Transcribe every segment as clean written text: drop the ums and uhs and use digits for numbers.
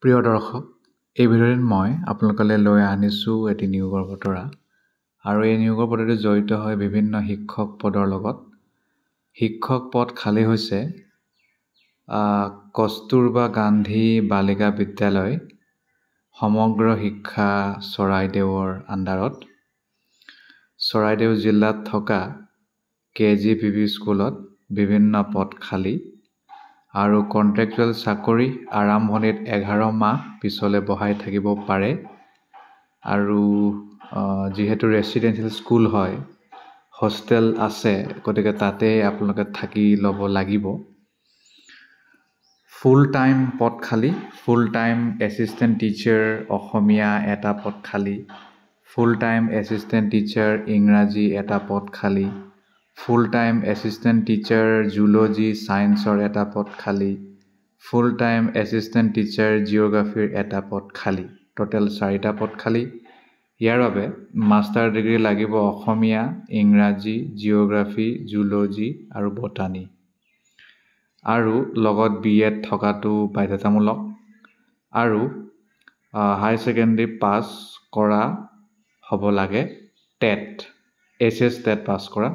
প্ৰিয় দৰ্শক, এই ভিডিঅ'ত মই আপোনালোকলৈ লৈ আনিছোঁ এটি নিয়োগৰ বতৰা আৰু এই নিয়োগৰ বতৰাটো জড়িত হয় বিভিন্ন শিক্ষক পদৰ লগত। শিক্ষক পদ খালী হৈছে কস্তুৰবা গান্ধী বালিকা বিদ্যালয়, সমগ্ৰ শিক্ষা চৰাইদেউৰ আণ্ডাৰত। চৰাইদেউ জিলাত থকা KGVV স্কুলত বিভিন্ন পদ খালী আৰু কণ্ট্ৰেকচুৱেল চাকৰি আৰম্ভণিত 11 মাহ পিছলৈ বঢ়াই থাকিব পাৰে আৰু যিহেতু ৰেচিডেঞ্চিয়েল স্কুল হয়, হোষ্টেল আছে, গতিকে তাতে আপোনালোকে থাকি ল'ব লাগিব। ফুল টাইম পদ খালী, ফুল টাইম এছিষ্টেণ্ট টিচাৰ অসমীয়া এটা পদ খালী, ফুল টাইম এছিষ্টেণ্ট টিচাৰ ইংৰাজী এটা পদ খালী, full time assistant teacher zoology ছায়েন্সৰ এটা পদ খালী, ফুল টাইম এছিষ্টেণ্ট টিচাৰ জিঅ'গ্ৰাফীৰ এটা পদ খালী। টোটেল 4টা পদ খালী। ইয়াৰ বাবে মাষ্টাৰ ডিগ্ৰী লাগিব অসমীয়া, ইংৰাজী, জিঅ'গ্ৰাফী, জুলজি আৰু বটানী আৰু লগত BEd থকাটো বাধ্যতামূলক আৰু হাই ছেকেণ্ডেৰী পাছ কৰা হ'ব লাগে, টেট HS টেট পাছ কৰা।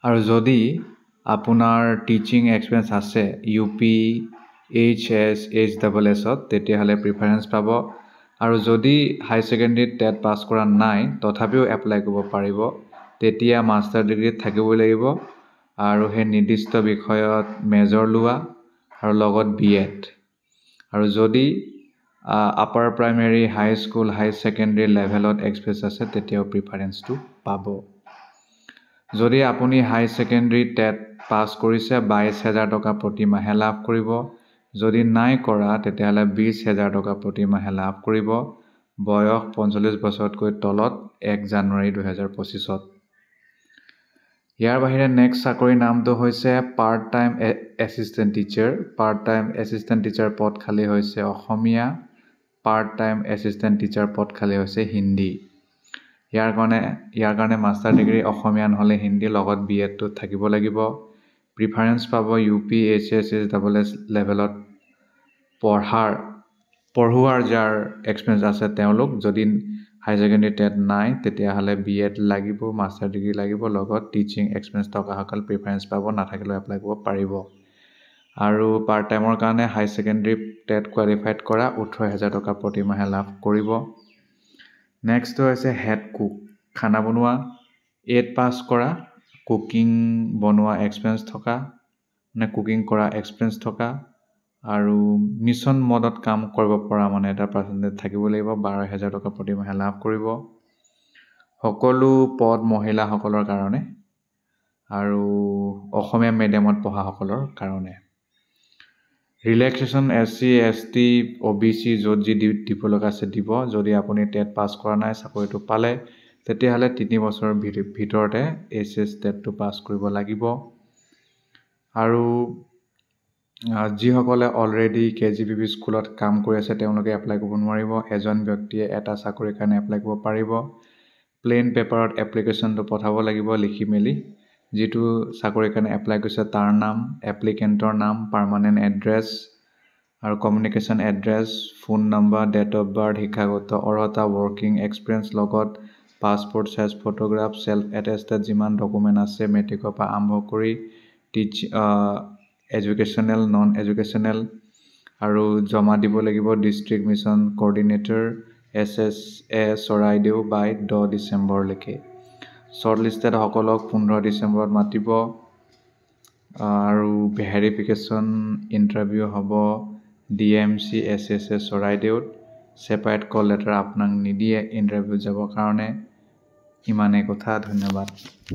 আৰু যদি আপোনাৰ টিচিং এক্সপিৰিয়েঞ্চ আছে UP, HS, HSSত, তেতিয়াহ'লে প্ৰিফাৰেঞ্চ পাব। আৰু যদি হাই ছেকেণ্ডেৰী টেট পাছ কৰা নাই তথাপিও এপ্লাই কৰিব পাৰিব। তেতিয়া মাষ্টাৰ ডিগ্ৰীত থাকিবই লাগিব আৰু সেই নিৰ্দিষ্ট বিষয়ত মেজৰ লোৱা আৰু লগত BEd। আৰু যদি আপাৰ প্ৰাইমেৰী, হাই স্কুল, হাই ছেকেণ্ডেৰী লেভেলত এক্সপিৰিয়েঞ্চ আছে তেতিয়াও প্ৰিফাৰেঞ্চটো পাব। যদি আপুনি হাই ছেকেণ্ডেৰী টেট পাছ কৰিছে 22,000 টকা প্ৰতিমাহে লাভ কৰিব। যদি নাই কৰা তেতিয়াহ'লে 20,000 টকা প্ৰতিমাহে লাভ কৰিব। বয়স 45 বছৰতকৈ তলত 1 জানুৱাৰী 2025ত। ইয়াৰ বাহিৰে নেক্সট চাকৰিৰ নামটো হৈছে part time assistant teacher. Part time assistant teacher পদ খালী হৈছে অসমীয়া, পাৰ্ট টাইম এছিষ্টেণ্ট টিচাৰ পদ খালী হৈছে হিন্দী। ইয়াৰ কাৰণে মাষ্টাৰ ডিগ্ৰী অসমীয়া নহ'লে হিন্দী লগত BEdটো থাকিব লাগিব। প্ৰিফাৰেঞ্চ পাব UP, HS, HSSS লেভেলত পঢ়োৱাৰ যাৰ এক্সপিৰিয়েঞ্চ আছে তেওঁলোক। যদি হাই ছেকেণ্ডেৰী টেট নাই তেতিয়াহ'লে BEd লাগিব, মাষ্টাৰ ডিগ্ৰী লাগিব, লগত টিচিং এক্সপিৰিয়েঞ্চ থকাসকল প্ৰিফাৰেঞ্চ পাব, নাথাকিলেও এপ্লাই কৰিব পাৰিব। আৰু পাৰ্ট টাইমৰ কাৰণে হাই ছেকেণ্ডেৰী টেট কোৱালিফাইড কৰা 18,000 টকা প্ৰতিমাহে লাভ কৰিব। নেক্সট হৈছে হেড কুক, খানা বনোৱা, 8 পাছ কৰা, কুকিং বনোৱা এক্সপিৰিয়েঞ্চ থকা, কুকিং কৰা এক্সপিৰিয়েঞ্চ থকা আৰু মিছন মডত কাম কৰিব পৰা এটা পাৰ্চেণ্টেজ থাকিব লাগিব। 12,000 টকা প্ৰতিমাহে লাভ কৰিব। সকলো পদ মহিলাসকলৰ কাৰণে আৰু অসমীয়া মিডিয়ামত পঢ়াসকলৰ কাৰণে। ৰিলেক্সেশ্যন SC, ST, OBC য'ত যি দিব লগা আছে দিব। যদি আপুনি টেট পাছ কৰা নাই, চাকৰিটো পালে, তেতিয়াহ'লে 3 বছৰৰ ভিতৰতে HS টেটটো পাছ কৰিব লাগিব। আৰু যিসকলে অলৰেডি KGVV স্কুলত কাম কৰি আছে তেওঁলোকে এপ্লাই কৰিব নোৱাৰিব। এজন ব্যক্তিয়ে এটা চাকৰিৰ কাৰণে এপ্লাই কৰিব পাৰিব। প্লেইন পেপাৰত এপ্লিকেশ্যনটো পঠাব লাগিব লিখি মেলি। যিটো চাকৰিৰ কাৰণে এপ্লাই কৰিছে তাৰ নাম, এপ্লিকেণ্টৰ নাম, পাৰ্মানেণ্ট এড্ৰেছ আৰু communication address, phone number, date of birth, শিক্ষাগত অৰ্হতা, ৱৰ্কিং এক্সপিৰিয়েঞ্চ, লগত passport size photograph, self attested যিমান ডকুমেণ্ট আছে মেট্ৰিকৰ পৰা আৰম্ভ কৰি এডুকেশ্যনেল, নন এডুকেশ্যনেল, আৰু জমা দিব লাগিব district mission coordinator SSA Charaideo by 10 ডিচেম্বৰলৈকে। শ্বৰ্ট লিষ্টেড সকলক 15 ডিচেম্বৰত মাতিব আৰু ভেৰিফিকেশ্যন ইণ্টাৰভিউ হ'ব DMC SSA চৰাইদেউত। ছেপাৰেট কল লেটাৰ আপোনাক নিদিয়ে ইণ্টাৰভিউ যাবৰ কাৰণে। ইমানেই কথা, ধন্যবাদ।